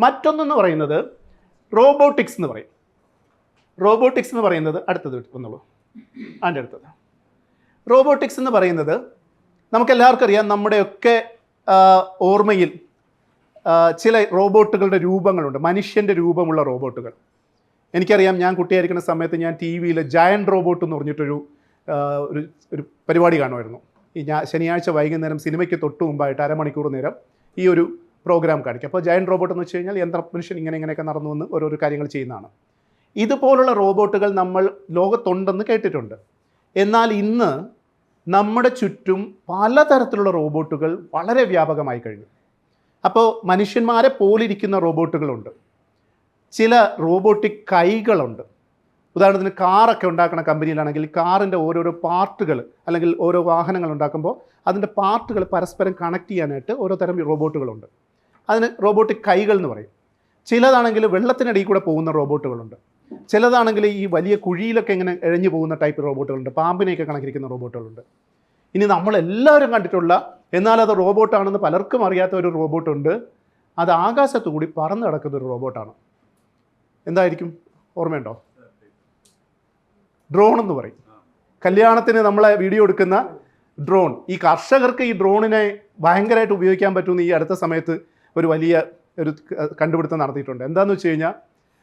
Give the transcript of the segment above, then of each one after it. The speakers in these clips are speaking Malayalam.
മറ്റൊന്നെന്ന് പറയുന്നത് റോബോട്ടിക്സ് എന്ന് പറയും. റോബോട്ടിക്സ് എന്ന് പറയുന്നത് അടുത്തത് വന്നുള്ളൂ, അതിൻ്റെ അടുത്തത്. റോബോട്ടിക്സ് എന്ന് പറയുന്നത് നമുക്കെല്ലാവർക്കും അറിയാം, നമ്മുടെയൊക്കെ ഓർമ്മയിൽ ചില റോബോട്ടുകളുടെ രൂപങ്ങളുണ്ട്, മനുഷ്യൻ്റെ രൂപമുള്ള റോബോട്ടുകൾ. എനിക്കറിയാം, ഞാൻ കുട്ടിയായിരിക്കുന്ന സമയത്ത് ഞാൻ ടി വിയിൽ ജയൻറ്റ് റോബോട്ട് എന്ന് പറഞ്ഞിട്ടൊരു ഒരു പരിപാടി കാണുമായിരുന്നു. ഈ ശനിയാഴ്ച വൈകുന്നേരം സിനിമയ്ക്ക് തൊട്ട് മുമ്പായിട്ട് അരമണിക്കൂർ നേരം ഈ ഒരു പ്രോഗ്രാം കാണിക്കും. അപ്പോൾ ജയൻറ്റ് റോബോട്ട് എന്ന് വെച്ച് കഴിഞ്ഞാൽ യന്ത്ര മനുഷ്യൻ ഇങ്ങനെയൊക്കെ നടന്നു വന്ന് ഓരോരോ കാര്യങ്ങൾ ചെയ്യുന്നതാണ്. ഇതുപോലുള്ള റോബോട്ടുകൾ നമ്മൾ ലോകത്തുണ്ടെന്ന് കേട്ടിട്ടുണ്ട്. എന്നാൽ ഇന്ന് നമ്മുടെ ചുറ്റും പലതരത്തിലുള്ള റോബോട്ടുകൾ വളരെ വ്യാപകമായി കഴിഞ്ഞു. അപ്പോൾ മനുഷ്യന്മാരെ പോലിരിക്കുന്ന റോബോട്ടുകളുണ്ട്, ചില റോബോട്ടിക് കൈകളുണ്ട്. ഉദാഹരണത്തിന് കാറൊക്കെ ഉണ്ടാക്കുന്ന കമ്പനിയിലാണെങ്കിൽ കാറിൻ്റെ ഓരോരോ പാർട്ടുകൾ അല്ലെങ്കിൽ ഓരോ വാഹനങ്ങൾ ഉണ്ടാക്കുമ്പോൾ അതിൻ്റെ പാർട്ടുകൾ പരസ്പരം കണക്ട് ചെയ്യാനായിട്ട് ഓരോ തരം റോബോട്ടുകളുണ്ട്. അതിന് റോബോട്ടിക് കൈകൾ എന്ന് പറയും. ചിലതാണെങ്കിൽ വെള്ളത്തിനടിയിൽ കൂടെ പോകുന്ന റോബോട്ടുകളുണ്ട്, ചിലതാണെങ്കിൽ ഈ വലിയ കുഴിയിലൊക്കെ ഇങ്ങനെ എഴഞ്ഞു പോകുന്ന ടൈപ്പ് റോബോട്ടുകളുണ്ട്, പാമ്പിനെയൊക്കെ കണക്കിരിക്കുന്ന റോബോട്ടുകളുണ്ട്. ഇനി നമ്മളെല്ലാവരും കണ്ടിട്ടുള്ള, എന്നാൽ അത് റോബോട്ടാണെന്ന് പലർക്കും അറിയാത്ത ഒരു റോബോട്ടുണ്ട്. അത് ആകാശത്തു കൂടി പറന്ന് കിടക്കുന്ന ഒരു റോബോട്ടാണ്. എന്തായിരിക്കും? ഓർമ്മയുണ്ടോ? ഡ്രോൺ എന്ന് പറയും. കല്യാണത്തിന് നമ്മളെ വീഡിയോ എടുക്കുന്ന ഡ്രോൺ. ഈ കർഷകർക്ക് ഈ ഡ്രോണിനെ ഭയങ്കരമായിട്ട് ഉപയോഗിക്കാൻ പറ്റുമെന്ന് ഈ അടുത്ത സമയത്ത് ഒരു വലിയ ഒരു കണ്ടുപിടുത്തം നടത്തിയിട്ടുണ്ട്. എന്താണെന്ന് വെച്ച് കഴിഞ്ഞാൽ,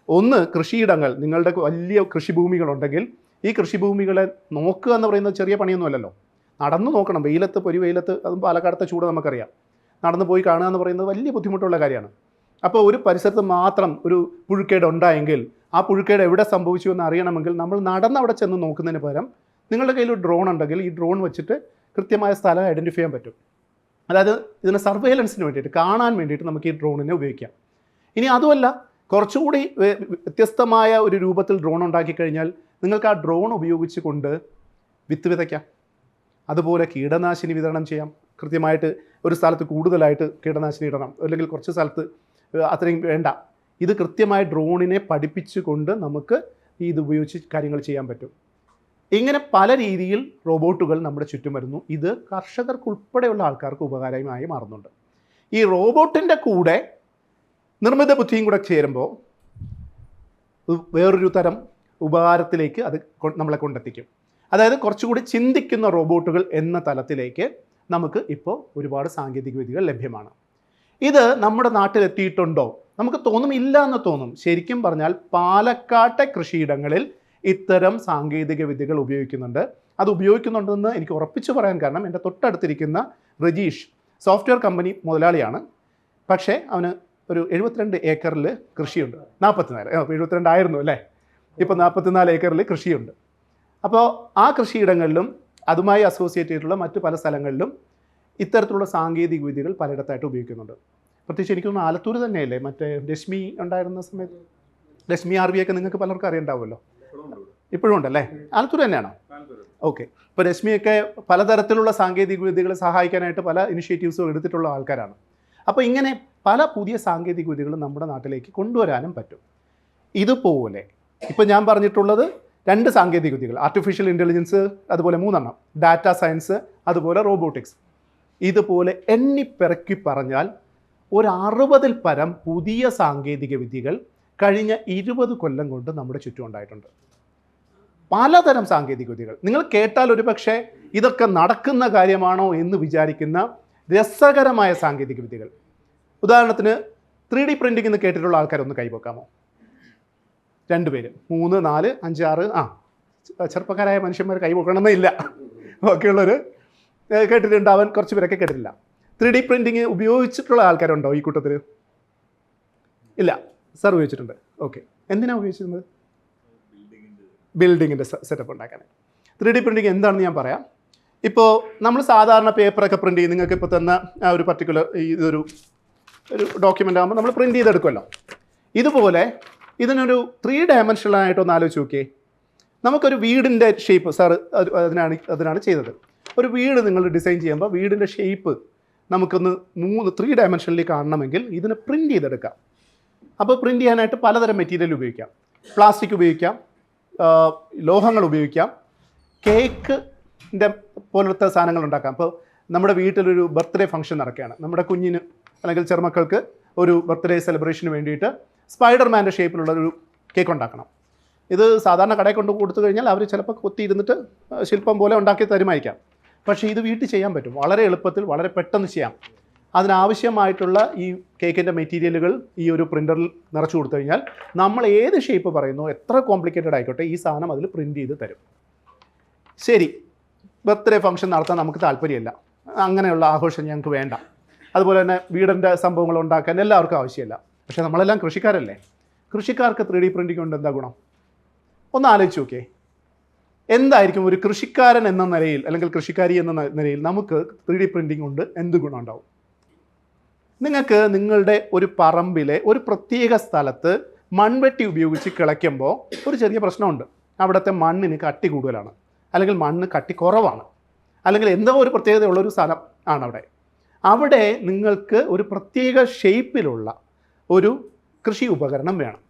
ഒന്ന്, കൃഷിയിടങ്ങൾ, നിങ്ങളുടെ വലിയ കൃഷിഭൂമികളുണ്ടെങ്കിൽ ഈ കൃഷിഭൂമികളെ നോക്കുക എന്ന് പറയുന്നത് ചെറിയ പണിയൊന്നുമല്ലല്ലോ. നടന്നു നോക്കണം, വെയിലത്ത്, വെയിലത്ത്, അതും പാലക്കാടത്തെ ചൂട് നമുക്കറിയാം. നടന്നു പോയി കാണുക എന്ന് പറയുന്നത് വലിയ ബുദ്ധിമുട്ടുള്ള കാര്യമാണ്. അപ്പോൾ ഒരു പരിസരത്ത് മാത്രം ഒരു പുഴുക്കേട് ഉണ്ടായെങ്കിൽ ആ പുഴുക്കേട് എവിടെ സംഭവിച്ചു എന്ന് അറിയണമെങ്കിൽ നമ്മൾ നടന്ന് അവിടെ ചെന്ന് നോക്കുന്നതിന് പകരം നിങ്ങളുടെ കയ്യിൽ ഒരു ഡ്രോൺ ഉണ്ടെങ്കിൽ ഈ ഡ്രോൺ വെച്ചിട്ട് കൃത്യമായ സ്ഥലം ഐഡൻറ്റിഫൈ ചെയ്യാൻ പറ്റും. അതായത് ഇതിന് സർവൈലൻസിന് വേണ്ടിയിട്ട്, കാണാൻ വേണ്ടിയിട്ട് നമുക്ക് ഈ ഡ്രോണിനെ ഉപയോഗിക്കാം. ഇനി അതുമല്ല, കുറച്ചുകൂടി വ്യത്യസ്തമായ ഒരു രൂപത്തിൽ ഡ്രോൺ ഉണ്ടാക്കി കഴിഞ്ഞാൽ നിങ്ങൾക്ക് ആ ഡ്രോൺ ഉപയോഗിച്ചുകൊണ്ട് വിത്ത് വിതയ്ക്കാം, അതുപോലെ കീടനാശിനി വിതരണം ചെയ്യാം. കൃത്യമായിട്ട് ഒരു സ്ഥലത്ത് കൂടുതലായിട്ട് കീടനാശിനി ഇടണം, അല്ലെങ്കിൽ കുറച്ച് സ്ഥലത്ത് അത്രയും വേണ്ട. ഇത് കൃത്യമായി ഡ്രോണിനെ പഠിപ്പിച്ചുകൊണ്ട് നമുക്ക് ഇത് ഉപയോഗിച്ച് കാര്യങ്ങൾ ചെയ്യാൻ പറ്റും. ഇങ്ങനെ പല രീതിയിൽ റോബോട്ടുകൾ നമ്മുടെ ചുറ്റും വരുന്നു. ഇത് കർഷകർക്കുൾപ്പെടെയുള്ള ആൾക്കാർക്ക് ഉപകാരമായി മാറുന്നുണ്ട്. ഈ റോബോട്ടിൻ്റെ കൂടെ നിർമ്മിത ബുദ്ധിയും കൂടെ ചേരുമ്പോൾ വേറൊരു തരം ഉപകാരത്തിലേക്ക് അത് നമ്മളെ കൊണ്ടെത്തിക്കും. അതായത് കുറച്ചുകൂടി ചിന്തിക്കുന്ന റോബോട്ടുകൾ എന്ന തലത്തിലേക്ക് നമുക്ക് ഇപ്പോൾ ഒരുപാട് സാങ്കേതിക വിദ്യകൾ ലഭ്യമാണ്. ഇത് നമ്മുടെ നാട്ടിലെത്തിയിട്ടുണ്ടോ? നമുക്ക് തോന്നും ഇല്ല എന്ന് തോന്നും. ശരിക്കും പറഞ്ഞാൽ പാലക്കാട്ടെ കൃഷിയിടങ്ങളിൽ ഇത്തരം സാങ്കേതിക വിദ്യകൾ ഉപയോഗിക്കുന്നുണ്ട്. അത് ഉപയോഗിക്കുന്നുണ്ടെന്ന് എനിക്ക് ഉറപ്പിച്ചു പറയാൻ കാരണം, എൻ്റെ തൊട്ടടുത്തിരിക്കുന്ന രജീഷ് സോഫ്റ്റ്വെയർ കമ്പനി മുതലാളിയാണ്. പക്ഷേ അവന് ഒരു 72 ഏക്കറിൽ കൃഷിയുണ്ട്. 44, 72 ആയിരുന്നു അല്ലേ, ഇപ്പോൾ 44 ഏക്കറിൽ കൃഷിയുണ്ട്. അപ്പോൾ ആ കൃഷിയിടങ്ങളിലും അതുമായി അസോസിയേറ്റ് ചെയ്തിട്ടുള്ള മറ്റ് പല സ്ഥലങ്ങളിലും ഇത്തരത്തിലുള്ള സാങ്കേതിക വിദ്യകൾ പലയിടത്തായിട്ട് ഉപയോഗിക്കുന്നുണ്ട്. പ്രത്യേകിച്ച് എനിക്കൊന്ന് ആലത്തൂർ തന്നെയല്ലേ മറ്റേ രശ്മി ഉണ്ടായിരുന്ന സമയത്ത്, രശ്മി RV നിങ്ങൾക്ക് പലർക്കും അറിയണ്ടാവുമല്ലോ. ഇപ്പോഴും ഉണ്ടല്ലേ? ആലത്തൂർ തന്നെയാണോ? ഓക്കെ. ഇപ്പോൾ രശ്മിയൊക്കെ പലതരത്തിലുള്ള സാങ്കേതിക വിദ്യകളെ സഹായിക്കാനായിട്ട് പല ഇനിഷ്യേറ്റീവ്സും എടുത്തിട്ടുള്ള ആൾക്കാരാണ്. അപ്പോൾ ഇങ്ങനെ പല പുതിയ സാങ്കേതിക വിദ്യകളും നമ്മുടെ നാട്ടിലേക്ക് കൊണ്ടുവരാനും പറ്റും. ഇതുപോലെ ഇപ്പോൾ ഞാൻ പറഞ്ഞിട്ടുള്ളത് 2 സാങ്കേതിക വിദ്യകൾ, ആർട്ടിഫിഷ്യൽ ഇൻ്റലിജൻസ്, അതുപോലെ 3 ഡാറ്റ സയൻസ്, അതുപോലെ റോബോട്ടിക്സ്. ഇതുപോലെ എണ്ണിപ്പെറുക്കി പറഞ്ഞാൽ ഒരു 60-ൽ പരം പുതിയ സാങ്കേതിക വിദ്യകൾ കഴിഞ്ഞ 20 കൊല്ലം കൊണ്ട് നമ്മുടെ ചുറ്റും ഉണ്ടായിട്ടുണ്ട്. പലതരം സാങ്കേതിക വിദ്യകൾ നിങ്ങൾ കേട്ടാൽ ഒരു പക്ഷേ ഇതൊക്കെ നടക്കുന്ന കാര്യമാണോ എന്ന് വിചാരിക്കുന്ന രസകരമായ സാങ്കേതിക വിദ്യകൾ. ഉദാഹരണത്തിന് 3D പ്രിൻറ്റിംഗ് എന്ന് കേട്ടിട്ടുള്ള ആൾക്കാരൊന്ന് കൈവെക്കാമോ? 2 പേര്, 3, 4, 5, 6. ചെറുപ്പക്കാരായ മനുഷ്യന്മാർ കൈവെക്കണമെന്നില്ല, ബാക്കിയുള്ളവർ കേട്ടിട്ടുണ്ടാവാൻ കുറച്ച് പേരൊക്കെ കേട്ടിട്ടില്ല. 3D പ്രിൻറ്റിങ് ഉപയോഗിച്ചിട്ടുള്ള ആൾക്കാരുണ്ടോ ഈ കൂട്ടത്തിൽ? ഇല്ല. സാർ ഉപയോഗിച്ചിട്ടുണ്ട്. ഓക്കെ. എന്തിനാണ് ഉപയോഗിച്ചിരുന്നത്? ബിൽഡിങ്ങിൻ്റെ സെറ്റപ്പ് ഉണ്ടാക്കാൻ. 3D പ്രിൻറ്റിങ് എന്താണെന്ന് ഞാൻ പറയാം. ഇപ്പോൾ നമ്മൾ സാധാരണ പേപ്പറൊക്കെ പ്രിൻറ്റ് ചെയ്യും. നിങ്ങൾക്ക് ഇപ്പോൾ തന്ന ആ ഒരു പർട്ടിക്കുലർ ഒരു ഡോക്യുമെൻ്റ് ആകുമ്പോൾ നമ്മൾ പ്രിൻറ്റ് ചെയ്തെടുക്കുമല്ലോ. ഇതുപോലെ ഇതിനൊരു 3 ഡയമെൻഷനായിട്ടൊന്ന് ആലോചിച്ച് നോക്കിയേ. നമുക്കൊരു വീടിൻ്റെ ഷേപ്പ്, സാർ അതിനാണ് ചെയ്തത്. ഒരു വീട് നിങ്ങൾ ഡിസൈൻ ചെയ്യുമ്പോൾ വീടിൻ്റെ ഷേപ്പ് നമുക്കൊന്ന് 3 ഡയമെൻഷനിൽ കാണണമെങ്കിൽ ഇതിനെ പ്രിൻറ്റ് ചെയ്തെടുക്കാം. അപ്പോൾ പ്രിൻറ്റ് ചെയ്യാനായിട്ട് പലതരം മെറ്റീരിയൽ ഉപയോഗിക്കാം. പ്ലാസ്റ്റിക് ഉപയോഗിക്കാം, ലോഹങ്ങൾ ഉപയോഗിക്കാം, കേക്കിൻ്റെ പോലത്തെ സാധനങ്ങൾ ഉണ്ടാക്കാം. അപ്പോൾ നമ്മുടെ വീട്ടിലൊരു ബർത്ത്ഡേ ഫംഗ്ഷൻ നടക്കുകയാണ്, നമ്മുടെ കുഞ്ഞിന് അല്ലെങ്കിൽ ചെറുമക്കൾക്ക് ഒരു ബർത്ത്ഡേ സെലിബ്രേഷന് വേണ്ടിയിട്ട് സ്പൈഡർമാൻ്റെ ഷേപ്പിലുള്ള ഒരു കേക്ക് ഉണ്ടാക്കണം. ഇത് സാധാരണ കടയിൽ കൊണ്ട് കൊടുത്തു കഴിഞ്ഞാൽ അവർ ചിലപ്പോൾ കൊത്തിയിരുന്നിട്ട് ശില്പം പോലെ ഉണ്ടാക്കി തരുമായിരിക്കാം. പക്ഷേ ഇത് വീട്ടിൽ ചെയ്യാൻ പറ്റും. വളരെ എളുപ്പത്തിൽ വളരെ പെട്ടെന്ന് ചെയ്യാം. അതിനാവശ്യമായിട്ടുള്ള ഈ കേക്കിൻ്റെ മെറ്റീരിയലുകൾ ഈ ഒരു പ്രിൻ്ററിൽ നിറച്ചു കൊടുത്തു കഴിഞ്ഞാൽ നമ്മൾ ഏത് ഷേപ്പ് പറയുന്നോ, എത്ര കോംപ്ലിക്കേറ്റഡ് ആയിക്കോട്ടെ, ഈ സാധനം അതിൽ പ്രിൻ്റ് ചെയ്ത് തരും. ശരി, ബർത്ത്ഡേ ഫംഗ്ഷൻ നടത്താൻ നമുക്ക് താല്പര്യമില്ല, അങ്ങനെയുള്ള ആഘോഷം ഞങ്ങൾക്ക് വേണ്ട, അതുപോലെ തന്നെ വീടിൻ്റെ സംഭവങ്ങൾ ഉണ്ടാക്കാൻ എല്ലാവർക്കും ആവശ്യമില്ല. പക്ഷേ നമ്മളെല്ലാം കൃഷിക്കാരല്ലേ. കൃഷിക്കാർക്ക് 3D പ്രിൻറ്റിംഗ് കൊണ്ട് എന്താ ഗുണം? ഒന്ന് ആലോചിച്ച് നോക്കിയേ. എന്തായിരിക്കും ഒരു കൃഷിക്കാരൻ എന്ന നിലയിൽ അല്ലെങ്കിൽ കൃഷിക്കാരി എന്ന നിലയിൽ നമുക്ക് 3D പ്രിൻറ്റിംഗ് കൊണ്ട് എന്ത് ഗുണം ഉണ്ടാവും? നിങ്ങൾക്ക് നിങ്ങളുടെ ഒരു പറമ്പിലെ ഒരു പ്രത്യേക സ്ഥലത്ത് മൺവെട്ടി ഉപയോഗിച്ച് കിളയ്ക്കുമ്പോൾ ഒരു ചെറിയ പ്രശ്നമുണ്ട്. അവിടുത്തെ മണ്ണിന് കട്ടി കൂടുതലാണ്, അല്ലെങ്കിൽ മണ്ണ് കട്ടി കുറവാണ്, അല്ലെങ്കിൽ എന്തോ ഒരു പ്രത്യേകതയുള്ളൊരു സ്ഥലം ആണ് അവിടെ. അവിടെ നിങ്ങൾക്ക് ഒരു പ്രത്യേക ഷേപ്പിലുള്ള ഒരു കൃഷി ഉപകരണം വേണം.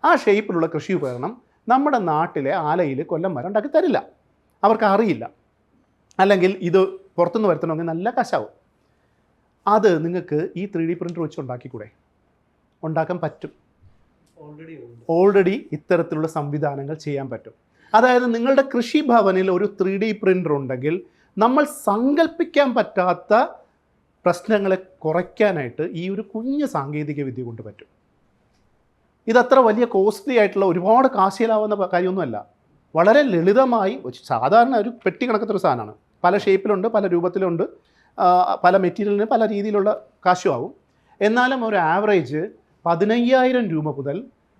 ആ ഷേപ്പിലുള്ള കൃഷി ഉപകരണം നമ്മുടെ നാട്ടിലെ ആലയിൽ കൊല്ലം ഉണ്ടാക്കി തരില്ല, അവർക്ക് അറിയില്ല. അല്ലെങ്കിൽ ഇത് പുറത്തുനിന്ന് വരുത്തണമെങ്കിൽ നല്ല കാശാവും. അത് നിങ്ങൾക്ക് ഈ 3D പ്രിൻ്റർ വെച്ച് ഉണ്ടാക്കിക്കൂടെ? ഉണ്ടാക്കാൻ പറ്റും. ഓൾറെഡി ഇത്തരത്തിലുള്ള സംവിധാനങ്ങൾ ചെയ്യാൻ പറ്റും. അതായത് നിങ്ങളുടെ കൃഷിഭവനിൽ ഒരു 3D പ്രിൻ്റർ ഉണ്ടെങ്കിൽ നമ്മൾ സങ്കല്പിക്കാൻ പറ്റാത്ത പ്രശ്നങ്ങളെ കുറയ്ക്കാനായിട്ട് ഈ ഒരു കുഞ്ഞ് സാങ്കേതിക വിദ്യ കൊണ്ട് പറ്റും. ഇതത്ര വലിയ കോസ്റ്റ്ലി ആയിട്ടുള്ള ഒരുപാട് കാശിലാവുന്ന കാര്യമൊന്നുമല്ല. വളരെ ലളിതമായി സാധാരണ ഒരു പെട്ടി കണക്കത്തൊരു സാധനമാണ്. പല ഷേപ്പിലുണ്ട്, പല രൂപത്തിലുണ്ട്, പല മെറ്റീരിയലിന് പല രീതിയിലുള്ള കാശും ആവും. എന്നാലും ഒരു ആവറേജ് 15,000 രൂപ മുതൽ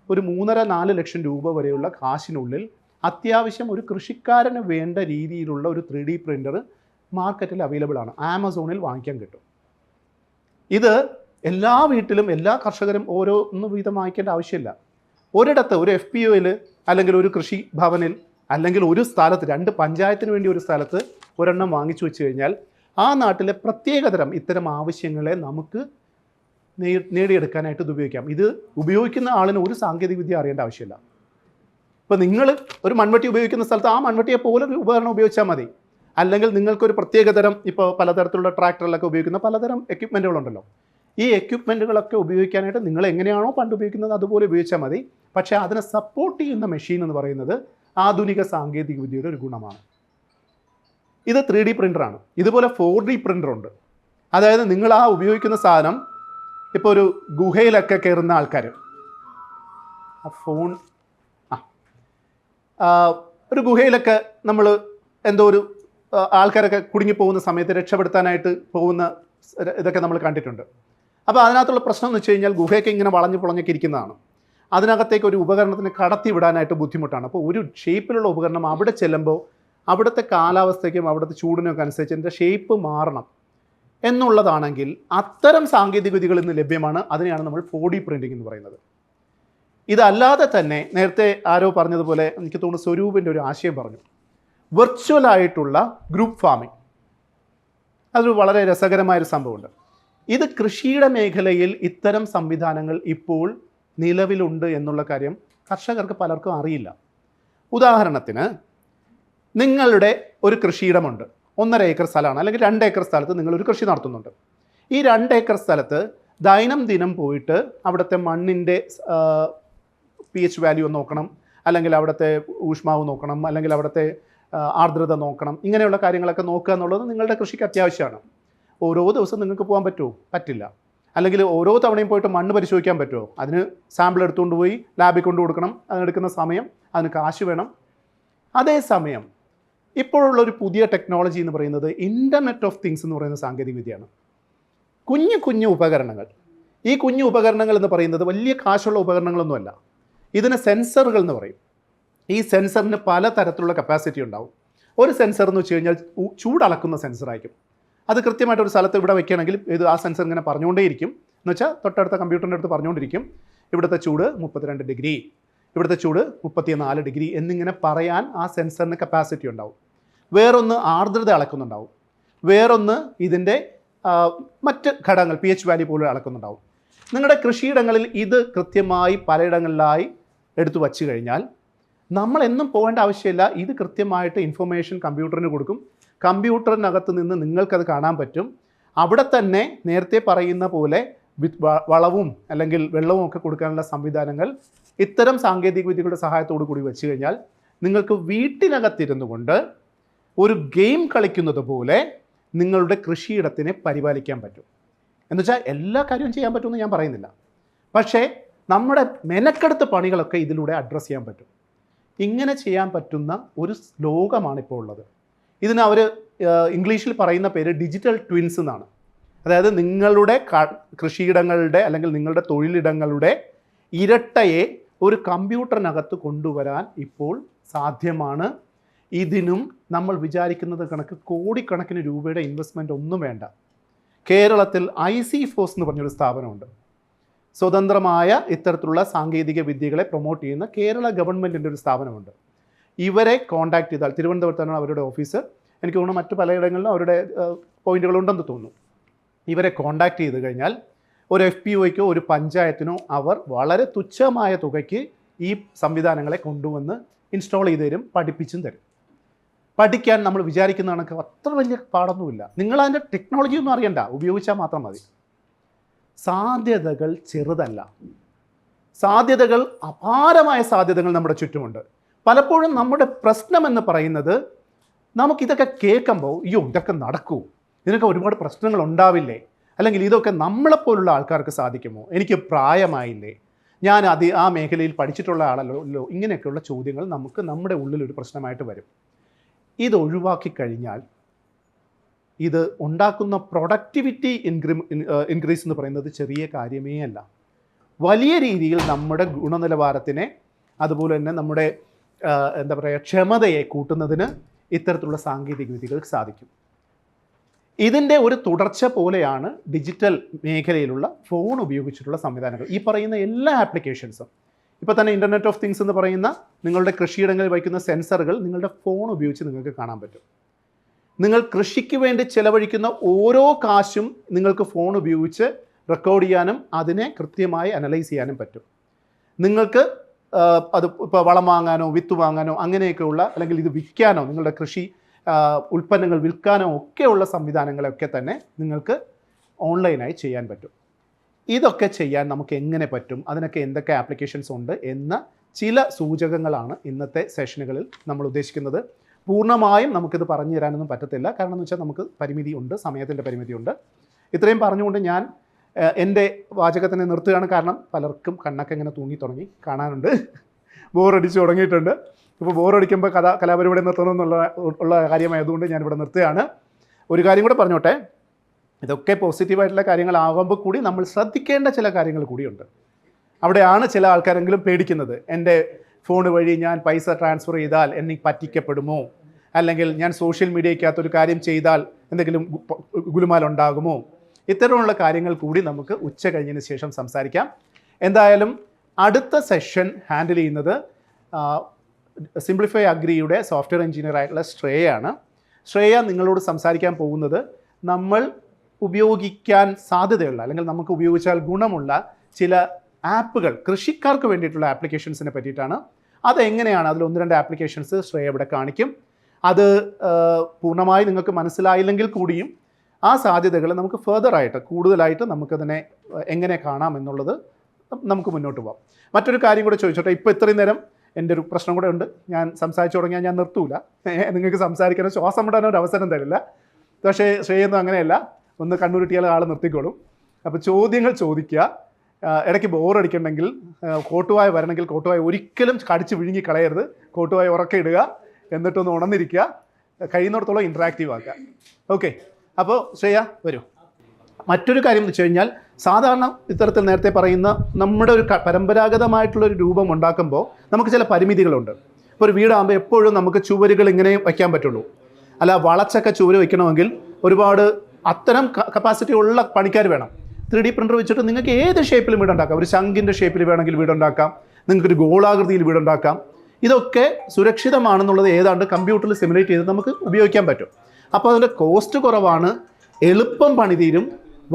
ഒരു 3.5-4 ലക്ഷം രൂപ വരെയുള്ള കാശിനുള്ളിൽ അത്യാവശ്യം ഒരു കൃഷിക്കാരന് വേണ്ട രീതിയിലുള്ള ഒരു 3D പ്രിൻ്റർ മാർക്കറ്റിൽ അവൈലബിൾ ആണ്. ആമസോണിൽ വാങ്ങിക്കാൻ കിട്ടും. ഇത് എല്ലാ വീട്ടിലും എല്ലാ കർഷകരും ഓരോന്ന് വീതം വാങ്ങിക്കേണ്ട ആവശ്യമില്ല. ഒരിടത്ത് ഒരു FPOയിൽ അല്ലെങ്കിൽ ഒരു കൃഷി ഭവനിൽ അല്ലെങ്കിൽ ഒരു സ്ഥലത്ത് 2 പഞ്ചായത്തിന് വേണ്ടി ഒരു സ്ഥലത്ത് ഒരെണ്ണം വാങ്ങിച്ചു വെച്ച് കഴിഞ്ഞാൽ ആ നാട്ടിലെ പ്രത്യേകതരം ഇത്തരം ആവശ്യങ്ങളെ നമുക്ക് നേടിയെടുക്കാനായിട്ട് ഇത് ഉപയോഗിക്കാം. ഇത് ഉപയോഗിക്കുന്ന ആളിന് ഒരു സാങ്കേതിക വിദ്യ അറിയേണ്ട ആവശ്യമില്ല. ഇപ്പോൾ നിങ്ങൾ ഒരു മൺവെട്ടി ഉപയോഗിക്കുന്ന സ്ഥലത്ത് ആ മൺവെട്ടിയെ പോലെ ഒരു ഉപകരണം ഉപയോഗിച്ചാൽ മതി. അല്ലെങ്കിൽ നിങ്ങൾക്കൊരു പ്രത്യേകതരം, ഇപ്പോൾ പലതരത്തിലുള്ള ട്രാക്ടറിലൊക്കെ ഉപയോഗിക്കുന്ന പലതരം എക്യുപ്മെൻറ്റുകളുണ്ടല്ലോ, ഈ എക്യുപ്മെൻറ്റുകളൊക്കെ ഉപയോഗിക്കാനായിട്ട് നിങ്ങൾ എങ്ങനെയാണോ പണ്ട് ഉപയോഗിക്കുന്നത് അതുപോലെ ഉപയോഗിച്ചാൽ മതി. പക്ഷേ അതിനെ സപ്പോർട്ട് ചെയ്യുന്ന മെഷീൻ എന്ന് പറയുന്നത് ആധുനിക സാങ്കേതിക വിദ്യയുടെ ഒരു ഗുണമാണ്. ഇത് 3D പ്രിൻ്ററാണ്. ഇതുപോലെ 4D പ്രിൻ്ററുണ്ട്. അതായത് നിങ്ങൾ ആ ഉപയോഗിക്കുന്ന സാധനം, ഇപ്പോൾ ഒരു ഗുഹയിലൊക്കെ കയറുന്ന ആൾക്കാർ, ആ ഫോൺ ഒരു ഗുഹയിലൊക്കെ നമ്മൾ എന്തോ ഒരു ആൾക്കാരൊക്കെ കുടുങ്ങിപ്പോകുന്ന സമയത്ത് രക്ഷപ്പെടുത്താനായിട്ട് പോകുന്ന ഇതൊക്കെ നമ്മൾ കണ്ടിട്ടുണ്ട്. അപ്പോൾ അതിനകത്തുള്ള പ്രശ്നം എന്ന് വെച്ച് കഴിഞ്ഞാൽ ഗുഹയൊക്കെ ഇങ്ങനെ വളഞ്ഞു പുളഞ്ഞൊക്കെ ഇരിക്കുന്നതാണ്. അതിനകത്തേക്ക് ഒരു ഉപകരണത്തിന് കടത്തി വിടാനായിട്ട് ബുദ്ധിമുട്ടാണ്. അപ്പോൾ ഒരു ഷേപ്പിലുള്ള ഉപകരണം അവിടെ ചെല്ലുമ്പോൾ അവിടുത്തെ കാലാവസ്ഥയ്ക്കും അവിടുത്തെ ചൂടിനൊക്കെ അനുസരിച്ച് എൻ്റെ ഷേപ്പ് മാറണം എന്നുള്ളതാണെങ്കിൽ അത്തരം സാങ്കേതിക വിദ്യകൾ ഇന്ന് ലഭ്യമാണ്. അതിനെയാണ് നമ്മൾ 4D പ്രിൻറ്റിംഗ് എന്ന് പറയുന്നത്. ഇതല്ലാതെ തന്നെ നേരത്തെ ആരോ പറഞ്ഞതുപോലെ എനിക്ക് തോന്നുന്നു സ്വരൂപിൻ്റെ ഒരു ആശയം പറഞ്ഞു, വെർച്വലായിട്ടുള്ള ഗ്രൂപ്പ് ഫാമിംഗ്. അതൊരു വളരെ രസകരമായൊരു സംഭവമുണ്ട്. ഇത് കൃഷിയുടെ മേഖലയിൽ ഇത്തരം സംവിധാനങ്ങൾ ഇപ്പോൾ നിലവിലുണ്ട് എന്നുള്ള കാര്യം കർഷകർക്ക് പലർക്കും അറിയില്ല. ഉദാഹരണത്തിന്, നിങ്ങളുടെ ഒരു കൃഷിയിടമുണ്ട്, 1.5 ഏക്കർ സ്ഥലമാണ്, അല്ലെങ്കിൽ 2 ഏക്കർ സ്ഥലത്ത് നിങ്ങളൊരു കൃഷി നടത്തുന്നുണ്ട്. ഈ 2 ഏക്കർ സ്ഥലത്ത് ദൈനംദിനം പോയിട്ട് അവിടുത്തെ മണ്ണിൻ്റെ pH വാല്യൂ നോക്കണം, അല്ലെങ്കിൽ അവിടുത്തെ ഊഷ്മാവ് നോക്കണം, അല്ലെങ്കിൽ അവിടുത്തെ ആർദ്രത നോക്കണം. ഇങ്ങനെയുള്ള കാര്യങ്ങളൊക്കെ നോക്കുക എന്നുള്ളത് നിങ്ങളുടെ കൃഷിക്ക് അത്യാവശ്യമാണ്. ഓരോ ദിവസം നിങ്ങൾക്ക് പോകാൻ പറ്റുമോ? പറ്റില്ല. അല്ലെങ്കിൽ ഓരോ തവണയും പോയിട്ട് മണ്ണ് പരിശോധിക്കാൻ പറ്റുമോ? അതിന് സാമ്പിൾ എടുത്തുകൊണ്ട് പോയി ലാബിൽ കൊണ്ട് കൊടുക്കണം. അതിനെടുക്കുന്ന സമയം, അതിന് കാശ് വേണം. അതേസമയം ഇപ്പോഴുള്ളൊരു പുതിയ ടെക്നോളജി എന്ന് പറയുന്നത് ഇൻ്റർനെറ്റ് ഓഫ് തിങ്സ് എന്ന് പറയുന്ന സാങ്കേതിക വിദ്യയാണ്. കുഞ്ഞു കുഞ്ഞു ഉപകരണങ്ങൾ. ഈ കുഞ്ഞു ഉപകരണങ്ങൾ എന്ന് പറയുന്നത് വലിയ കാശുള്ള ഉപകരണങ്ങളൊന്നുമല്ല. ഇതിന് സെൻസറുകൾ എന്ന് പറയും. ഈ സെൻസറിന് പല തരത്തിലുള്ള കപ്പാസിറ്റി ഉണ്ടാവും. ഒരു സെൻസർ എന്ന് വെച്ച് കഴിഞ്ഞാൽ ചൂടളക്കുന്ന സെൻസറായിരിക്കും. അത് കൃത്യമായിട്ട് ഒരു സ്ഥലത്ത് ഇവിടെ വയ്ക്കുകയാണെങ്കിൽ ഇത് ആ സെൻസർ ഇങ്ങനെ പറഞ്ഞുകൊണ്ടേയിരിക്കും. എന്ന് വെച്ചാൽ തൊട്ടടുത്ത കമ്പ്യൂട്ടറിൻ്റെ അടുത്ത് പറഞ്ഞുകൊണ്ടിരിക്കും, ഇവിടുത്തെ ചൂട് 32 ഡിഗ്രി, ഇവിടുത്തെ ചൂട് 34 ഡിഗ്രി എന്നിങ്ങനെ പറയാൻ ആ സെൻസറിന് കപ്പാസിറ്റി ഉണ്ടാവും. വേറൊന്ന് ആർദ്രത അളക്കുന്നുണ്ടാവും. വേറൊന്ന് ഇതിൻ്റെ മറ്റ് ഘടകങ്ങൾ pH വാല്യൂ പോലും അളക്കുന്നുണ്ടാവും. നിങ്ങളുടെ കൃഷിയിടങ്ങളിൽ ഇത് കൃത്യമായി പലയിടങ്ങളിലായി എടുത്തു വച്ചു കഴിഞ്ഞാൽ നമ്മൾ എന്നും പോകേണ്ട ആവശ്യമില്ല. ഇത് കൃത്യമായിട്ട് ഇൻഫർമേഷൻ കമ്പ്യൂട്ടറിന് കൊടുക്കും. കമ്പ്യൂട്ടറിനകത്ത് നിന്ന് നിങ്ങൾക്കത് കാണാൻ പറ്റും. അവിടെ തന്നെ നേരത്തെ പറയുന്ന പോലെ വളവും അല്ലെങ്കിൽ വെള്ളവും ഒക്കെ കൊടുക്കാനുള്ള സംവിധാനങ്ങൾ ഇത്തരം സാങ്കേതിക വിദ്യകളുടെ സഹായത്തോടു കൂടി വെച്ച് കഴിഞ്ഞാൽ നിങ്ങൾക്ക് വീട്ടിനകത്തിരുന്നു കൊണ്ട് ഒരു ഗെയിം കളിക്കുന്നത് പോലെ നിങ്ങളുടെ കൃഷിയിടത്തിനെ പരിപാലിക്കാൻ പറ്റും. എന്നുവെച്ചാൽ എല്ലാ കാര്യവും ചെയ്യാൻ പറ്റുമെന്ന് ഞാൻ പറയുന്നില്ല, പക്ഷേ നമ്മുടെ മെനക്കെടുത്ത പണികളൊക്കെ ഇതിലൂടെ അഡ്രസ്സ് ചെയ്യാൻ പറ്റും. ഇങ്ങനെ ചെയ്യാൻ പറ്റുന്ന ഒരു ലോകമാണ് ഇപ്പോൾ ഉള്ളത്. ഇതിന് അവർ ഇംഗ്ലീഷിൽ പറയുന്ന പേര് ഡിജിറ്റൽ ട്വിൻസ് എന്നാണ്. അതായത് നിങ്ങളുടെ കൃഷിയിടങ്ങളുടെ അല്ലെങ്കിൽ നിങ്ങളുടെ തൊഴിലിടങ്ങളുടെ ഇരട്ടയെ ഒരു കമ്പ്യൂട്ടറിനകത്ത് കൊണ്ടുവരാൻ ഇപ്പോൾ സാധ്യമാണ്. ഇതിനും നമ്മൾ വിചാരിക്കുന്നത് കണക്ക് കോടിക്കണക്കിന് രൂപയുടെ ഇൻവെസ്റ്റ്മെൻ്റ് ഒന്നും വേണ്ട. കേരളത്തിൽ ICFOS എന്ന് പറഞ്ഞൊരു സ്ഥാപനമുണ്ട്. സ്വതന്ത്രമായ ഇത്തരത്തിലുള്ള സാങ്കേതിക വിദ്യകളെ പ്രൊമോട്ട് ചെയ്യുന്ന കേരള ഗവൺമെൻറ്റിൻ്റെ ഒരു സ്ഥാപനമുണ്ട്. ഇവരെ കോൺടാക്ട് ചെയ്താൽ, തിരുവനന്തപുരത്താണ് അവരുടെ ഓഫീസ്, എനിക്ക് തോന്നുന്നു മറ്റു പലയിടങ്ങളിലും അവരുടെ പോയിന്റുകളുണ്ടെന്ന് തോന്നുന്നു. ഇവരെ കോൺടാക്ട് ചെയ്ത് കഴിഞ്ഞാൽ ഒരു FPOയ്ക്കോ ഒരു പഞ്ചായത്തിനോ അവർ വളരെ തുച്ഛമായ തുകയ്ക്ക് ഈ സംവിധാനങ്ങളെ കൊണ്ടുവന്ന് ഇൻസ്റ്റാൾ ചെയ്ത് തരും, പഠിപ്പിച്ചും തരും. പഠിക്കാൻ നമ്മൾ വിചാരിക്കുന്ന കണക്ക് അത്ര വലിയ പാടൊന്നുമില്ല. നിങ്ങളതിൻ്റെ ടെക്നോളജി ഒന്നും അറിയണ്ട, ഉപയോഗിച്ചാൽ മാത്രം മതി. സാധ്യതകൾ ചെറുതല്ല, സാധ്യതകൾ അപാരമായ സാധ്യതകൾ നമ്മുടെ ചുറ്റുമുണ്ട്. പലപ്പോഴും നമ്മുടെ പ്രശ്നമെന്ന് പറയുന്നത് നമുക്കിതൊക്കെ കേൾക്കുമ്പോൾ അയ്യോ ഇതൊക്കെ നടക്കൂ, ഇതിനൊക്കെ ഒരുപാട് പ്രശ്നങ്ങൾ ഉണ്ടാവില്ലേ, അല്ലെങ്കിൽ ഇതൊക്കെ നമ്മളെപ്പോലുള്ള ആൾക്കാർക്ക് സാധിക്കുമോ, എനിക്ക് പ്രായമായില്ലേ, ഞാൻ ആ മേഖലയിൽ പഠിച്ചിട്ടുള്ള ആളല്ലോ, ഇങ്ങനെയൊക്കെയുള്ള ചോദ്യങ്ങൾ നമുക്ക് നമ്മുടെ ഉള്ളിലൊരു പ്രശ്നമായിട്ട് വരും. ഇത് ഒഴിവാക്കി കഴിഞ്ഞാൽ ഇത് ഉണ്ടാക്കുന്ന പ്രൊഡക്ടിവിറ്റി ഇൻക്രീസ് എന്ന് പറയുന്നത് ചെറിയ കാര്യമേ അല്ല. വലിയ രീതിയിൽ നമ്മുടെ ഗുണനിലവാരത്തിനെ അതുപോലെ തന്നെ നമ്മുടെ എന്താ പറയുക ക്ഷമതയെ കൂട്ടുന്നതിന് ഇത്തരത്തിലുള്ള സാങ്കേതിക വിദ്യകൾക്ക് സാധിക്കും. ഇതിൻ്റെ ഒരു തുടർച്ച പോലെയാണ് ഡിജിറ്റൽ മേഖലയിലുള്ള ഫോൺ ഉപയോഗിച്ചിട്ടുള്ള സംവിധാനങ്ങൾ. ഈ പറയുന്ന എല്ലാ ആപ്ലിക്കേഷൻസും ഇപ്പോൾ തന്നെ ഇൻ്റർനെറ്റ് ഓഫ് തിങ്സ് എന്ന് പറയുന്ന നിങ്ങളുടെ കൃഷിയിടങ്ങളിൽ വയ്ക്കുന്ന സെൻസറുകൾ നിങ്ങളുടെ ഫോൺ ഉപയോഗിച്ച് നിങ്ങൾക്ക് കാണാൻ പറ്റും. നിങ്ങൾ കൃഷിക്ക് വേണ്ടി ചിലവഴിക്കുന്ന ഓരോ കാശും നിങ്ങൾക്ക് ഫോൺ ഉപയോഗിച്ച് റെക്കോർഡ് ചെയ്യാനും അതിനെ കൃത്യമായി അനലൈസ് ചെയ്യാനും പറ്റും. നിങ്ങൾക്ക് അത് ഇപ്പോൾ വളം വാങ്ങാനോ വിത്ത് വാങ്ങാനോ അങ്ങനെയൊക്കെയുള്ള, അല്ലെങ്കിൽ ഇത് വിൽക്കാനോ നിങ്ങളുടെ കൃഷി ഉൽപ്പന്നങ്ങൾ വിൽക്കാനോ ഒക്കെയുള്ള സംവിധാനങ്ങളൊക്കെ തന്നെ നിങ്ങൾക്ക് ഓൺലൈനായി ചെയ്യാൻ പറ്റും. ഇതൊക്കെ ചെയ്യാൻ നമുക്ക് എങ്ങനെ പറ്റും, അതിനൊക്കെ എന്തൊക്കെ ആപ്ലിക്കേഷൻസ് ഉണ്ട് എന്ന ചില സൂചകങ്ങളാണ് ഇന്നത്തെ സെഷനുകളിൽ നമ്മൾ ഉദ്ദേശിക്കുന്നത്. പൂർണ്ണമായും നമുക്കിത് പറഞ്ഞു തരാനൊന്നും പറ്റത്തില്ല, കാരണം എന്ന് വെച്ചാൽ നമുക്ക് പരിമിതിയുണ്ട്, സമയത്തിൻ്റെ പരിമിതിയുണ്ട്. ഇത്രയും പറഞ്ഞുകൊണ്ട് ഞാൻ എൻ്റെ വാചകത്തിനെ നിർത്തുകയാണ്. കാരണം പലർക്കും കണ്ണൊക്കെ ഇങ്ങനെ തൂങ്ങി തുടങ്ങി കാണാനുണ്ട്, ബോറടിച്ച് തുടങ്ങിയിട്ടുണ്ട്. ഇപ്പോൾ ബോറടിക്കുമ്പോൾ കലാപരിപാടി നിർത്തണമെന്നുള്ള കാര്യമായതുകൊണ്ട് ഞാനിവിടെ നിർത്തുകയാണ്. ഒരു കാര്യം കൂടെ പറഞ്ഞോട്ടെ, ഇതൊക്കെ പോസിറ്റീവായിട്ടുള്ള കാര്യങ്ങളാകുമ്പോൾ കൂടി നമ്മൾ ശ്രദ്ധിക്കേണ്ട ചില കാര്യങ്ങൾ കൂടിയുണ്ട്. അവിടെയാണ് ചില ആൾക്കാരെങ്കിലും പേടിക്കുന്നത്. എൻ്റെ ഫോൺ വഴി ഞാൻ പൈസ ട്രാൻസ്ഫർ ചെയ്താൽ എന്നെ പറ്റിക്കപ്പെടുമോ, അല്ലെങ്കിൽ ഞാൻ സോഷ്യൽ മീഡിയയ്ക്കകത്തൊരു കാര്യം ചെയ്താൽ എന്തെങ്കിലും ഗുലുമാലുണ്ടാകുമോ, ഇത്തരമുള്ള കാര്യങ്ങൾ കൂടി നമുക്ക് ഉച്ച കഴിഞ്ഞതിന് ശേഷം സംസാരിക്കാം. എന്തായാലും അടുത്ത സെഷൻ ഹാൻഡിൽ ചെയ്യുന്നത് സിംപ്ലിഫൈ അഗ്രിയുടെ സോഫ്റ്റ്വെയർ എഞ്ചിനീയർ ആയിട്ടുള്ള ശ്രേയാണ്. ശ്രേയ നിങ്ങളോട് സംസാരിക്കാൻ പോകുന്നത് നമ്മൾ ഉപയോഗിക്കാൻ സാധ്യതയുള്ള, അല്ലെങ്കിൽ നമുക്ക് ഉപയോഗിച്ചാൽ ഗുണമുള്ള ചില ആപ്പുകൾ, കൃഷിക്കാർക്ക് വേണ്ടിയിട്ടുള്ള ആപ്ലിക്കേഷൻസിനെ പറ്റിയിട്ടാണ്. അതെങ്ങനെയാണ്, അതിൽ 1-2 ആപ്ലിക്കേഷൻസ് ശ്രേയ ഇവിടെ കാണിക്കും. അത് പൂർണ്ണമായി നിങ്ങൾക്ക് മനസ്സിലായില്ലെങ്കിൽ കൂടിയും ആ സാധ്യതകൾ നമുക്ക് ഫർദറായിട്ട് കൂടുതലായിട്ട് നമുക്കതിനെ എങ്ങനെ കാണാം എന്നുള്ളത് നമുക്ക് മുന്നോട്ട് പോകാം. മറ്റൊരു കാര്യം കൂടെ ചോദിച്ചോട്ടെ, ഇപ്പോൾ ഇത്രയും നേരം എൻ്റെ ഒരു പ്രശ്നം കൂടെ ഉണ്ട്, ഞാൻ സംസാരിച്ചു തുടങ്ങിയാൽ ഞാൻ നിർത്തൂല, നിങ്ങൾക്ക് സംസാരിക്കാനോ ശ്വാസം വിടാനോ ഒരു അവസരം തരില്ല. പക്ഷേ ശ്രേയൊന്നും അങ്ങനെയല്ല, ഒന്ന് കണ്ണുരുട്ടിയാൽ ആൾ നിർത്തിക്കോളും. അപ്പോൾ ചോദ്യങ്ങൾ ചോദിക്കുക, ഇടയ്ക്ക് ബോറടിക്കണമെങ്കിൽ കോട്ടുവായ വരണമെങ്കിൽ കോട്ടുവായ ഒരിക്കലും കടിച്ച് വിഴുങ്ങി കളയരുത്, കോട്ടുവായ ഉറക്കെ ഇടുക, എന്നിട്ടൊന്ന് ഉണർന്നിരിക്കുക, കഴിയുന്നിടത്തോളം ഇൻട്രാക്റ്റീവ് ആക്കുക. ഓക്കെ, അപ്പോൾ ശ്രേയ വരൂ. മറ്റൊരു കാര്യം എന്ന് വെച്ച് കഴിഞ്ഞാൽ, സാധാരണ ഇത്തരത്തിൽ നേരത്തെ പറയുന്ന നമ്മുടെ ഒരു പരമ്പരാഗതമായിട്ടുള്ളൊരു രൂപം ഉണ്ടാക്കുമ്പോൾ നമുക്ക് ചില പരിമിതികളുണ്ട്. ഇപ്പോൾ ഒരു വീടാകുമ്പോൾ എപ്പോഴും നമുക്ക് ചുവരുകൾ ഇങ്ങനെ വയ്ക്കാൻ പറ്റുള്ളൂ. അല്ല, വളച്ചൊക്കെ ചുവര് വയ്ക്കണമെങ്കിൽ ഒരുപാട് അത്തരം കപ്പാസിറ്റി ഉള്ള പണിക്കാർ വേണം. 3D പ്രിൻ്റർ വെച്ചിട്ട് നിങ്ങൾക്ക് ഏത് ഷേപ്പിലും വീടുണ്ടാക്കാം. ഒരു ശംഖിൻ്റെ ഷേപ്പിൽ വേണമെങ്കിൽ വീടുണ്ടാക്കാം, നിങ്ങൾക്കൊരു ഗോളാകൃതിയിൽ വീടുണ്ടാക്കാം. ഇതൊക്കെ സുരക്ഷിതമാണെന്നുള്ളത് ഏതാണ്ട് കമ്പ്യൂട്ടറിൽ സിമുലേറ്റ് ചെയ്ത് നമുക്ക് ഉപയോഗിക്കാൻ പറ്റും. അപ്പോൾ അതിൻ്റെ കോസ്റ്റ് കുറവാണ്, എളുപ്പം പണി തീരും,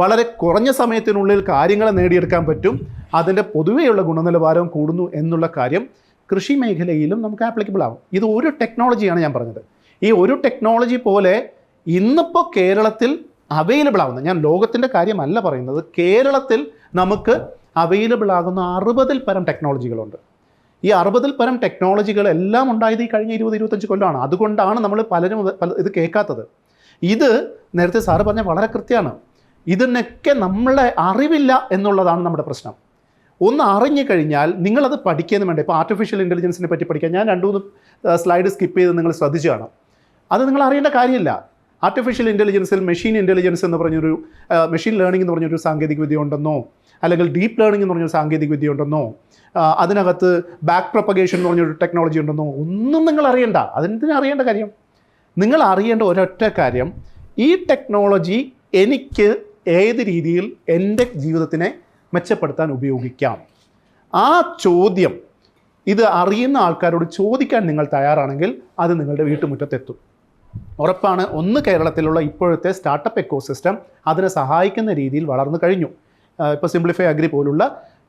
വളരെ കുറഞ്ഞ സമയത്തിനുള്ളിൽ കാര്യങ്ങൾ നേടിയെടുക്കാൻ പറ്റും, അതിൻ്റെ പൊതുവെയുള്ള ഗുണനിലവാരവും കൂടുന്നു എന്നുള്ള കാര്യം കൃഷി മേഖലയിലും നമുക്ക് ആപ്ലിക്കബിൾ ആവും. ഇത് ഒരു ടെക്നോളജിയാണ് ഞാൻ പറഞ്ഞത്. ഈ ഒരു ടെക്നോളജി പോലെ ഇന്നിപ്പോൾ കേരളത്തിൽ അവൈലബിൾ ആകുന്ന, ഞാൻ ലോകത്തിൻ്റെ കാര്യമല്ല പറയുന്നത്, കേരളത്തിൽ നമുക്ക് അവൈലബിൾ ആകുന്ന 60-ൽ പരം ടെക്നോളജികളുണ്ട്. ഈ 60-ൽ പരം ടെക്നോളജികളെല്ലാം ഉണ്ടായത് ഈ കഴിഞ്ഞ 20-25 കൊല്ലമാണ്. അതുകൊണ്ടാണ് നമ്മൾ പലരും ഇത് കേൾക്കാത്തത്. ഇത് നേരത്തെ സാറ് പറഞ്ഞ വളരെ കൃത്യമാണ്. ഇതിനൊക്കെ നമ്മളെ അറിവില്ല എന്നുള്ളതാണ് നമ്മുടെ പ്രശ്നം. ഒന്ന് അറിഞ്ഞു കഴിഞ്ഞാൽ നിങ്ങളത് പഠിക്കുകയെന്ന് വേണ്ട. ഇപ്പോൾ ആർട്ടിഫിഷ്യൽ ഇൻ്റലിജൻസിനെ പറ്റി പഠിക്കാൻ ഞാൻ 2-3 സ്ലൈഡ് സ്കിപ്പ് ചെയ്ത് നിങ്ങൾ ശ്രദ്ധിച്ചു കാണാം. അത് നിങ്ങൾ അറിയേണ്ട കാര്യമില്ല. ആർട്ടിഫിഷ്യൽ ഇൻ്റലിജൻസിൽ മെഷീൻ ഇൻ്റലിജൻസ് എന്ന് പറഞ്ഞൊരു മെഷീൻ ലേണിംഗ് എന്ന് പറഞ്ഞൊരു സാങ്കേതിക വിദ്യ ഉണ്ടെന്നോ, അല്ലെങ്കിൽ ഡീപ്പ് ലേണിംഗ് എന്ന് പറഞ്ഞൊരു സാങ്കേതിക വിദ്യ ഉണ്ടെന്നോ, അതിനകത്ത് ബാക്ക് പ്രൊപ്പഗേഷൻ എന്ന് പറഞ്ഞൊരു ടെക്നോളജി ഉണ്ടെന്നോ ഒന്നും നിങ്ങൾ അറിയണ്ട. അതെന്തിനാ അറിയേണ്ട കാര്യം? നിങ്ങൾ അറിയേണ്ട ഒരൊറ്റ കാര്യം, ഈ ടെക്നോളജി എനിക്ക് ഏത് രീതിയിൽ എൻ്റെ ജീവിതത്തിനെ മെച്ചപ്പെടുത്താൻ ഉപയോഗിക്കാം. ആ ചോദ്യം ഇത് അറിയുന്ന ആൾക്കാരോട് ചോദിക്കാൻ നിങ്ങൾ തയ്യാറാണെങ്കിൽ അത് നിങ്ങളുടെ വീട്ടുമുറ്റത്തെത്തും. ഉറപ്പാണ്. ഒന്ന്, കേരളത്തിലുള്ള ഇപ്പോഴത്തെ സ്റ്റാർട്ടപ്പ് എക്കോസിസ്റ്റം അതിനെ സഹായിക്കുന്ന രീതിയിൽ വളർന്നു കഴിഞ്ഞു. ഇപ്പോൾ സിംപ്ലിഫൈ അഗ്രി പോലുള്ള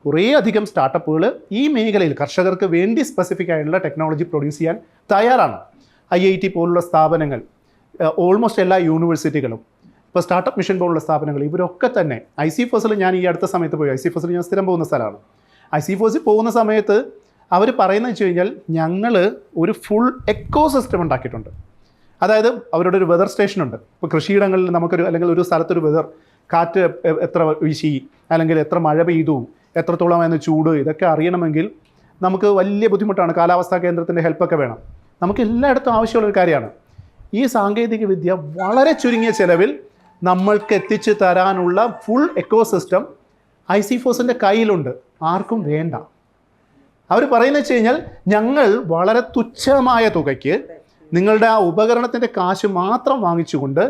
കുറേ അധികം സ്റ്റാർട്ടപ്പുകൾ ഈ മേഖലയിൽ കർഷകർക്ക് വേണ്ടി സ്പെസിഫിക് ആയിട്ടുള്ള ടെക്നോളജി പ്രൊഡ്യൂസ് ചെയ്യാൻ തയ്യാറാണ്. IIT പോലുള്ള സ്ഥാപനങ്ങൾ, ഓൾമോസ്റ്റ് എല്ലാ യൂണിവേഴ്സിറ്റികളും, ഇപ്പോൾ സ്റ്റാർട്ടപ്പ് മിഷൻ പോലുള്ള സ്ഥാപനങ്ങൾ, ഇവരൊക്കെ തന്നെ ICFOSൽ ഞാൻ ഈ അടുത്ത സമയത്ത് പോയി. ICFOSൽ ഞാൻ സ്ഥിരം പോകുന്ന സ്ഥലമാണ്. ICFOSൽ പോകുന്ന സമയത്ത് അവർ പറയുന്നത് വെച്ച് കഴിഞ്ഞാൽ ഞങ്ങൾ ഒരു ഫുൾ എക്കോസിസ്റ്റം ഉണ്ടാക്കിയിട്ടുണ്ട്. അതായത് അവരുടെ ഒരു വെതർ സ്റ്റേഷനുണ്ട്. ഇപ്പോൾ കൃഷിയിടങ്ങളിൽ നമുക്കൊരു, അല്ലെങ്കിൽ ഒരു സ്ഥലത്തൊരു വെതർ, കാറ്റ് എത്ര വീശി, അല്ലെങ്കിൽ എത്ര മഴ പെയ്തു, എത്രത്തോളമായിരുന്നു ചൂട്, ഇതൊക്കെ അറിയണമെങ്കിൽ നമുക്ക് വലിയ ബുദ്ധിമുട്ടാണ്. കാലാവസ്ഥാ കേന്ദ്രത്തിൻ്റെ ഹെൽപ്പൊക്കെ വേണം. നമുക്ക് എല്ലായിടത്തും ആവശ്യമുള്ളൊരു കാര്യമാണ്. ഈ സാങ്കേതിക വിദ്യ വളരെ ചുരുങ്ങിയ ചിലവിൽ നമ്മൾക്ക് എത്തിച്ചു തരാനുള്ള ഫുൾ എക്കോസിസ്റ്റം ICFOSൻ്റെ കയ്യിലുണ്ട്. ആർക്കും വേണ്ട. അവർ പറയുന്നത് വെച്ച് കഴിഞ്ഞാൽ ഞങ്ങൾ വളരെ തുച്ഛമായ തുകയ്ക്ക് നിങ്ങളുടെ ആ ഉപകരണത്തിൻ്റെ കാശ് മാത്രം വാങ്ങിച്ചുകൊണ്ട്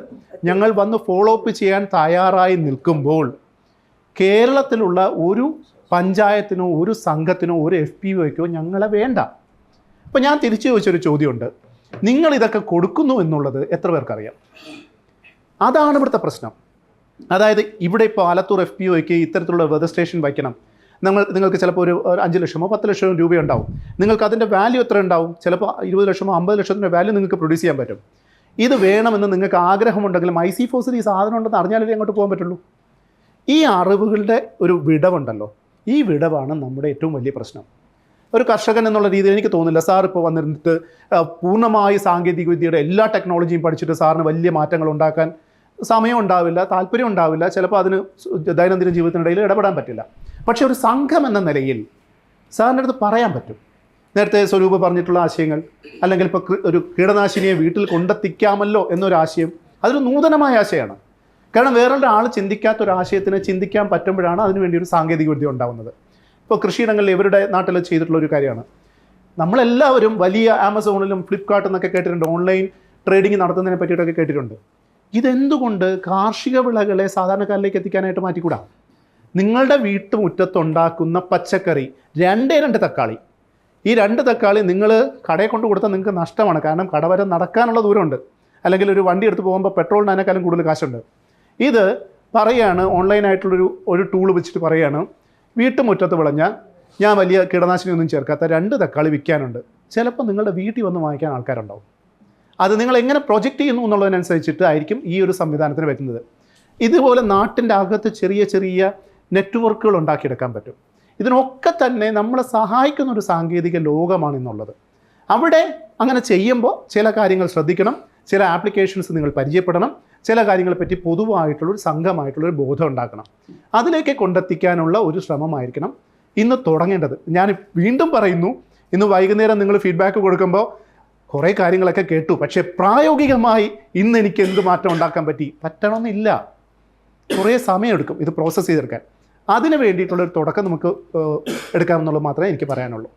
ഞങ്ങൾ വന്ന് ഫോളോ അപ്പ് ചെയ്യാൻ തയ്യാറായി നിൽക്കുമ്പോൾ കേരളത്തിലുള്ള ഒരു പഞ്ചായത്തിനോ ഒരു സംഘത്തിനോ ഒരു FPOയ്ക്കോ ഞങ്ങളെ വേണ്ട. അപ്പോൾ ഞാൻ തിരിച്ചു ചോദിച്ചൊരു ചോദ്യമുണ്ട്, നിങ്ങളിതൊക്കെ കൊടുക്കുന്നു എന്നുള്ളത് എത്ര പേർക്കറിയാം? അതാണ് ഇവിടുത്തെ പ്രശ്നം. അതായത് ഇവിടെ ഇപ്പോൾ ആലത്തൂർ FPOയ്ക്ക് ഇത്തരത്തിലുള്ള വെതർ സ്റ്റേഷൻ വയ്ക്കണം. നിങ്ങൾക്ക് ചിലപ്പോൾ ഒരു 5 ലക്ഷമോ 10 ലക്ഷമോ രൂപയുണ്ടാവും. നിങ്ങൾക്ക് അതിൻ്റെ വാല്യൂ എത്ര ഉണ്ടാവും? ചിലപ്പോൾ 20 ലക്ഷമോ 50 ലക്ഷത്തിൻ്റെ വാല്യൂ നിങ്ങൾക്ക് പ്രൊഡ്യൂസ് ചെയ്യാൻ പറ്റും. ഇത് വേണമെന്ന് നിങ്ങൾക്ക് ആഗ്രഹമുണ്ടെങ്കിലും ICFOSൽ ഈ സാധനം ഉണ്ടെന്ന് അറിഞ്ഞാലേ അങ്ങോട്ട് പോകാൻ പറ്റുള്ളൂ. ഈ അറിവുകളുടെ ഒരു വിടവുണ്ടല്ലോ, ഈ വിടവാണ് നമ്മുടെ ഏറ്റവും വലിയ പ്രശ്നം. ഒരു കർഷകൻ എന്നുള്ള രീതിയിൽ എനിക്ക് തോന്നുന്നില്ല സാർ ഇപ്പോൾ വന്നിരുന്നിട്ട് പൂർണ്ണമായി സാങ്കേതിക വിദ്യയുടെ എല്ലാ ടെക്നോളജിയും പഠിച്ചിട്ട് സാറിന് വലിയ മാറ്റങ്ങൾ ഉണ്ടാക്കാൻ സമയം ഉണ്ടാവില്ല, താല്പര്യം ഉണ്ടാവില്ല, ചിലപ്പോൾ അതിന് ദൈനംദിന ജീവിതത്തിനിടയിൽ ഇടപെടാൻ പറ്റില്ല. പക്ഷേ ഒരു സംഘം എന്ന നിലയിൽ സാറിൻ്റെ അടുത്ത് പറയാൻ പറ്റും. നേരത്തെ സ്വരൂപ് പറഞ്ഞിട്ടുള്ള ആശയങ്ങൾ, അല്ലെങ്കിൽ ഇപ്പോൾ ഒരു കീടനാശിനിയെ വീട്ടിൽ കൊണ്ടെത്തിക്കാമല്ലോ എന്നൊരാശയം, അതൊരു നൂതനമായ ആശയമാണ്. കാരണം വേറൊരാൾ ചിന്തിക്കാത്തൊരാശയത്തിന് ചിന്തിക്കാൻ പറ്റുമ്പോഴാണ് അതിനുവേണ്ടി ഒരു സാങ്കേതിക വിദ്യ ഉണ്ടാകുന്നത്. ഇപ്പോൾ കൃഷിയിടങ്ങളിൽ ഇവരുടെ നാട്ടിൽ ചെയ്തിട്ടുള്ള ഒരു കാര്യമാണ്. നമ്മളെല്ലാവരും വലിയ ആമസോണിലും ഫ്ലിപ്കാർട്ടിൽ നിന്നൊക്കെ കേട്ടിട്ടുണ്ട്, ഓൺലൈൻ ട്രേഡിംഗ് നടത്തുന്നതിനെ പറ്റിയിട്ടൊക്കെ കേട്ടിട്ടുണ്ട്. ഇതെന്തുകൊണ്ട് കാർഷിക വിളകളെ സാധാരണക്കാരിലേക്ക് എത്തിക്കാനായിട്ട് മാറ്റിക്കൂടാ? നിങ്ങളുടെ വീട്ടുമുറ്റത്തുണ്ടാക്കുന്ന പച്ചക്കറി 2 തക്കാളി, ഈ 2 തക്കാളി നിങ്ങൾ കടയിൽ കൊണ്ട് കൊടുത്താൽ നിങ്ങൾക്ക് നഷ്ടമാണ്. കാരണം കട വരെ നടക്കാനുള്ള ദൂരമുണ്ട്, അല്ലെങ്കിൽ ഒരു വണ്ടി എടുത്ത് പോകുമ്പോൾ പെട്രോളിന് അതിനേക്കാളും കൂടുതൽ കാശുണ്ട്. ഇത് പറയാണ്, ഓൺലൈനായിട്ടുള്ളൊരു ടൂൾ വെച്ചിട്ട് പറയാണ്, വീട്ടുമുറ്റത്ത് വിളഞ്ഞ ഞാൻ വലിയ കീടനാശിനി ഒന്നും ചേർക്കാത്ത 2 തക്കാളി വിൽക്കാനുണ്ട്. ചിലപ്പോൾ നിങ്ങളുടെ വീട്ടിൽ വന്ന് വാങ്ങിക്കാൻ ആൾക്കാരുണ്ടാവും. അത് നിങ്ങൾ എങ്ങനെ പ്രൊജക്റ്റ് ചെയ്യുന്നു എന്നുള്ളതിനനുസരിച്ചിട്ട് ആയിരിക്കും ഈ ഒരു സംവിധാനത്തിന് വരുന്നത്. ഇതുപോലെ നാട്ടിൻ്റെ അകത്ത് ചെറിയ ചെറിയ നെറ്റ്വർക്കുകൾ ഉണ്ടാക്കിയെടുക്കാൻ പറ്റും. ഇതിനൊക്കെ തന്നെ നമ്മളെ സഹായിക്കുന്ന ഒരു സാങ്കേതിക ലോകമാണെന്നുള്ളത്. അവിടെ അങ്ങനെ ചെയ്യുമ്പോൾ ചില കാര്യങ്ങൾ ശ്രദ്ധിക്കണം, ചില ആപ്ലിക്കേഷൻസ് നിങ്ങൾ പരിചയപ്പെടണം, ചില കാര്യങ്ങളെപ്പറ്റി പൊതുവായിട്ടുള്ളൊരു സംഘമായിട്ടുള്ളൊരു ബോധം ഉണ്ടാക്കണം. അതിലേക്ക് കൊണ്ടെത്തിക്കാനുള്ള ഒരു ശ്രമമായിരിക്കണം ഇന്ന് തുടങ്ങേണ്ടത്. ഞാൻ വീണ്ടും പറയുന്നു, ഇന്ന് വൈകുന്നേരം നിങ്ങൾ ഫീഡ്ബാക്ക് കൊടുക്കുമ്പോൾ കുറേ കാര്യങ്ങളൊക്കെ കേട്ടു, പക്ഷേ പ്രായോഗികമായി ഇന്ന് എനിക്ക് എന്ത് മാറ്റം ഉണ്ടാക്കാൻ പറ്റണമെന്നില്ല. കുറേ സമയമെടുക്കും ഇത് പ്രോസസ്സ് ചെയ്തെടുക്കാൻ. അതിന് വേണ്ടിയിട്ടുള്ളൊരു തുടക്കം നമുക്ക് എടുക്കാമെന്നുള്ളത് മാത്രമേ എനിക്ക് പറയാനുള്ളൂ.